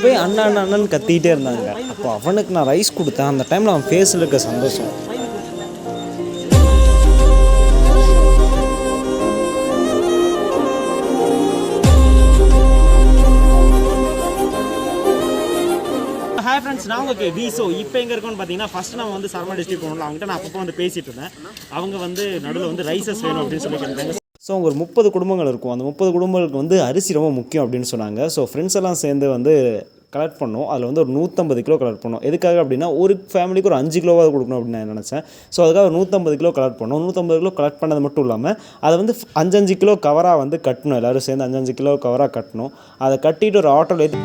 போய் அண்ணன் அண்ணன் கத்திக்கிட்டே இருந்தாங்க. அப்போ அவனுக்கு நான் ரைஸ் கொடுத்தேன். அந்த டைமில் அவன் ஃபேஸில் இருக்க சந்தோஷம். ஹாய் ஃப்ரெண்ட்ஸ், நான் உங்களுக்கு ஸோ இப்போ எங்கே இருக்கோன்னு பார்த்தீங்கன்னா, ஃபஸ்ட்டு நம்ம வந்து சரவணா டிஸ்ட்ரிக்ட் போகணும். அவங்ககிட்ட நான் அப்பப்போ வந்து பேசிகிட்டு இருந்தேன். அவங்க வந்து நடுவில் வந்து ரைஸஸ் வேணும் அப்படின்னு சொல்லி கேட்டாங்க. ஸோ அவங்க ஒரு 30 குடும்பங்கள் இருக்கும். அந்த 30 குடும்பங்களுக்கு வந்து அரிசி ரொம்ப முக்கியம் அப்படின்னு சொன்னாங்க. ஸோ ஃப்ரெண்ட்ஸ் எல்லாம் சேர்ந்து வந்து கலெக்ட் பண்ணோம். அதில் வந்து ஒரு 150 கிலோ கலெக்ட் பண்ணோம். எதுக்காக அப்படின்னா, ஒரு ஃபேமிலிக்கு ஒரு 5 கிலோவாக கொடுக்கணும் அப்படின்னு நான் நினச்சேன். ஸோ அதுக்காக 150 கிலோ கலெக்ட் பண்ணோம். 150 கிலோ கலெக்ட் பண்ணது மட்டும் இல்லாமல் அதை வந்து 5 கிலோ கவராக வந்து கட்டணும். எல்லோரும் சேர்ந்து 5 கிலோ கவராக கட்டணும். அதை கட்டிட்டு ஒரு ஆட்டோவில்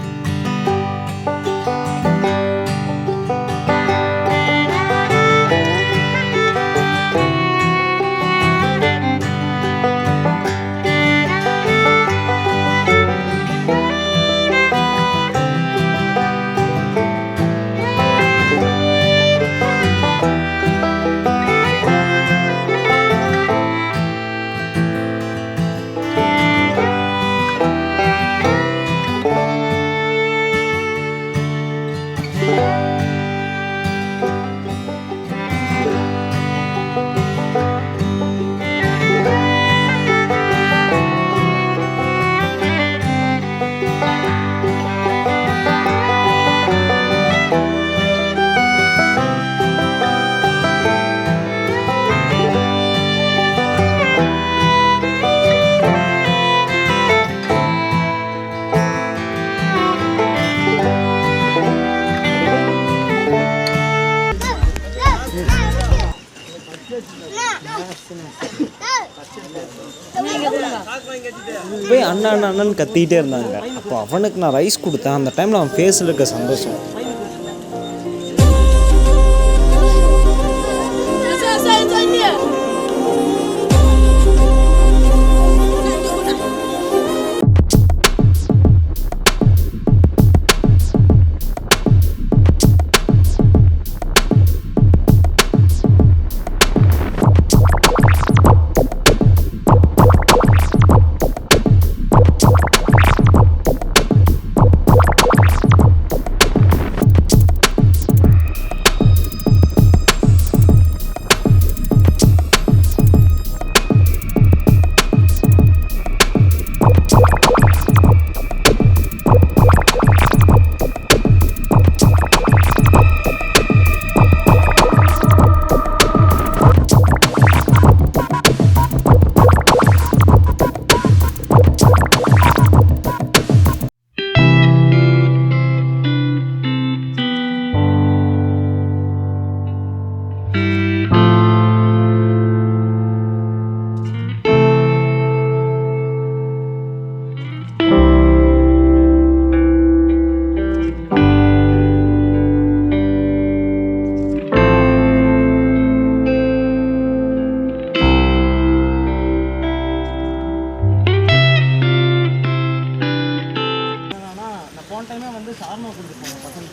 போய் அண்ணன் அண்ணன் கத்திக்கிட்டே இருந்தாங்க. அப்போ அவனுக்கு நான் ரைஸ் கொடுத்தேன். அந்த டைமில் அவன் ஃபேஸில் இருக்க சந்தோஷம்.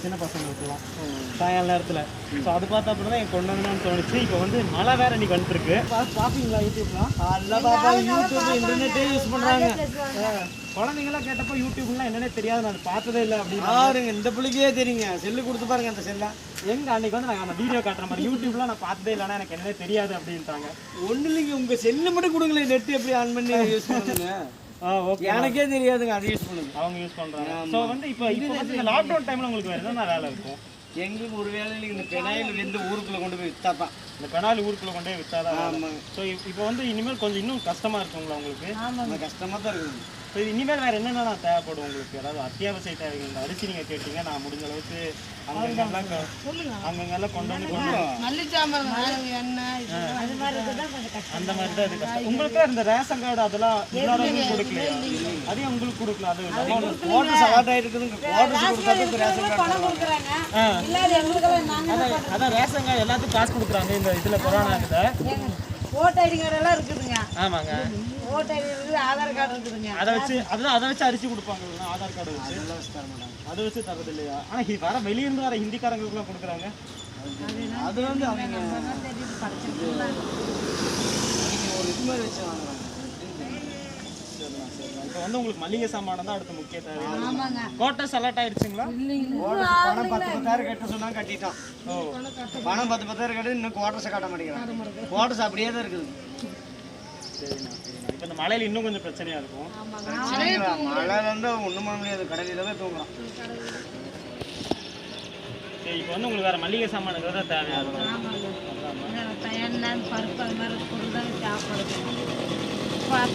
சின்ன பசங்களுக்குலாம் சாயங்கால நேரத்தில். ஸோ அது பார்த்தா அப்படி தான் எனக்கு கொண்டு வரணும்னு தோணுச்சு. இப்போ வந்து மழை வேறு இன்றைக்கி வந்துருக்கு. பார்ப்பீங்களா யூடியூப்லாம்? எல்லாம் பாப்பா, யூடியூப் இன்டர்நெட்டே யூஸ் பண்ணுறாங்க. குழந்தைங்களாம் கேட்டப்போ யூடியூப்லாம் என்னன்னே தெரியாது, நான் பார்த்ததே இல்லை அப்படின்னு பாருங்க. இந்த பிள்ளைக்கே தெரியுங்க, செல்லு கொடுத்து பாருங்க. அந்த செல்லை எங்கள் அன்றைக்கி வந்து நாங்கள் வீடியோ காட்டுற மாதிரி யூடியூப்லாம் நான் பார்த்ததே இல்லைன்னா எனக்கு என்னன்னே தெரியாது அப்படின்ட்டாங்க. ஒன்றும் இல்லைங்க, உங்கள் செல்லு மட்டும் கொடுங்களேன், நெட்டு எப்படி ஆன் பண்ணி யூஸ் பண்ணுங்க. ஓகே, எனக்கே தெரியாதுங்க, அது யூஸ் பண்ணுங்க, அவங்க யூஸ் பண்ணுறாங்க. ஸோ வந்து இப்போ இந்த லாக்டவுன் டைமில் உங்களுக்கு வேறு என்ன வேலை இருக்கும்? எங்களுக்கு ஒரு வேலையில் இந்த பெனாயில் வெந்து ஊருக்குள்ளே கொண்டு போய் விற்றா தான். இந்த பெனாயில் ஊருக்குள்ளே கொண்டு போய் விற்றா தான். ஆமாங்க. ஸோ இப்போ வந்து இனிமேல் கொஞ்சம் இன்னும் கஷ்டமாக இருக்குங்களா உங்களுக்கு? ஆமாம், கஷ்டமாக தான் இருக்குது. ஸோ இனிமேல் வேறு என்னென்ன தேவைப்படும் உங்களுக்கு? அதாவது அத்தியாவசிய தேவைகள், இந்த அரிசி நீங்கள் கேட்டீங்க, நான் முடிஞ்ச அளவுக்கு அங்கங்கெல்லாம் கொண்டு வந்து அந்த மாதிரி தான் இது கஷ்டம். உங்களுக்கு இந்த ரேஷன் கார்டு அதெல்லாம் கொடுக்கலையா? அதையும் உங்களுக்கு கொடுக்கலாம். அது குவார்டர்ஸ் அலாட் ஆகிருக்குதுங்க. குவார்டர்ஸ் கொடுத்தாது ரேஷன் கார்டு. அதான் ரேஷன் கார்டு எல்லாத்துக்கும் காசு கொடுக்குறாங்க இந்த இதில் கொரோனா இதில். ஓட் ஐடி கார்டு எல்லாம் இருக்குதுங்க. ஆமாங்க, ஓட் ஐடி இருக்குது, ஆதார் கார்டு இருக்குதுங்க. அதை வச்சு அரிசி கொடுப்பாங்க. ஆதார் கார்டு வச்சு அதை வச்சு தரது இல்லையா? ஆனால் வர வெளியிருந்து வர ஹிந்திக்காரங்களுக்குலாம் கொடுக்குறாங்க. அது வந்து அவங்க ஒரு இது மாதிரி வச்சு வாங்குறாங்க. இப்போ வந்து உங்களுக்கு மளிகை சாமானம் தான் அடுத்த முக்கிய தேவை. ஆமாங்க. கோட்டை செலக்ட் ஆயிடுச்சுங்களா? பணம் 10,000 கட்ட சொன்னா கட்டிட்டோம். பணம் 10,000 கட்டி இன்னும் குவார்டர்ஸ் கட்ட மாட்டேங்கிறாங்க. குவார்டர்ஸ் அப்படியே தான் இருக்குது. சரிண்ணா. இப்போ இந்த மழையில இன்னும் கொஞ்சம் பிரச்சனையா இருக்கும். மழை வந்து ஒன்றும் பண்ண முடியாது, கடையில தான் தூங்குறோம். சரி, இப்போ வந்து உங்களுக்கு வேற மளிகை சாமான் தான் தேவையா இருக்கும். பருப்பு அது மாதிரி பொருள் தான் சாப்பிடுறோம்.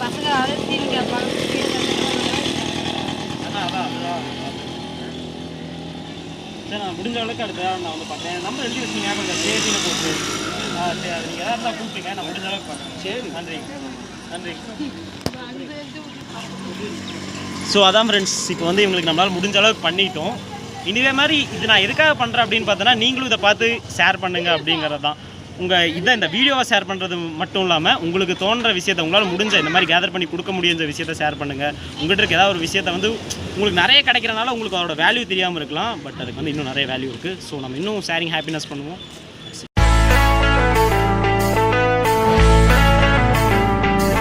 பசங்க அரிசி சரி, நான் முடிஞ்ச அளவுக்கு அடுத்த நான் வந்து பார்த்தேன். நம்பர் எழுதி வச்சுங்க, கொஞ்சம் சேஃபின்னு போட்டு. சரி, அது நீங்கள் எதாவது கூப்பிட்டீங்க, நான் முடிஞ்ச அளவுக்கு பார்த்தேன். சரி, நன்றிங்க. நன்றி. ஸோ அதான் ஃப்ரெண்ட்ஸ், இப்போ வந்து இவங்களுக்கு நம்மளால் முடிஞ்ச அளவுக்கு பண்ணிட்டோம். இதே மாதிரி இது நான் எதுக்காக பண்ணுறேன் அப்படின்னு பார்த்தோன்னா, நீங்களும் இதை பார்த்து ஷேர் பண்ணுங்கள் அப்படிங்கிறது தான். இந்த வீடியோவை ஷேர் பண்ணுறது மட்டும் இல்லாமல் உங்களுக்கு தோன்ற விஷயத்தை உங்களால் முடிஞ்ச இந்த மாதிரி கேதர் பண்ணி கொடுக்க முடிஞ்ச விஷயத்தை ஷேர் பண்ணுங்கள். உங்கள்கிட்ட இருக்க ஏதாவது ஒரு விஷயத்தை வந்து உங்களுக்கு நிறைய கிடைக்கிறனால உங்களுக்கு அதோட வேல்யூ தெரியாமல் இருக்கலாம், பட் அதுக்கு வந்து இன்னும் நிறைய வேல்யூ இருக்குது. ஸோ நம்ம இன்னும் ஷேரிங் ஹாப்பினஸ் பண்ணுவோம்.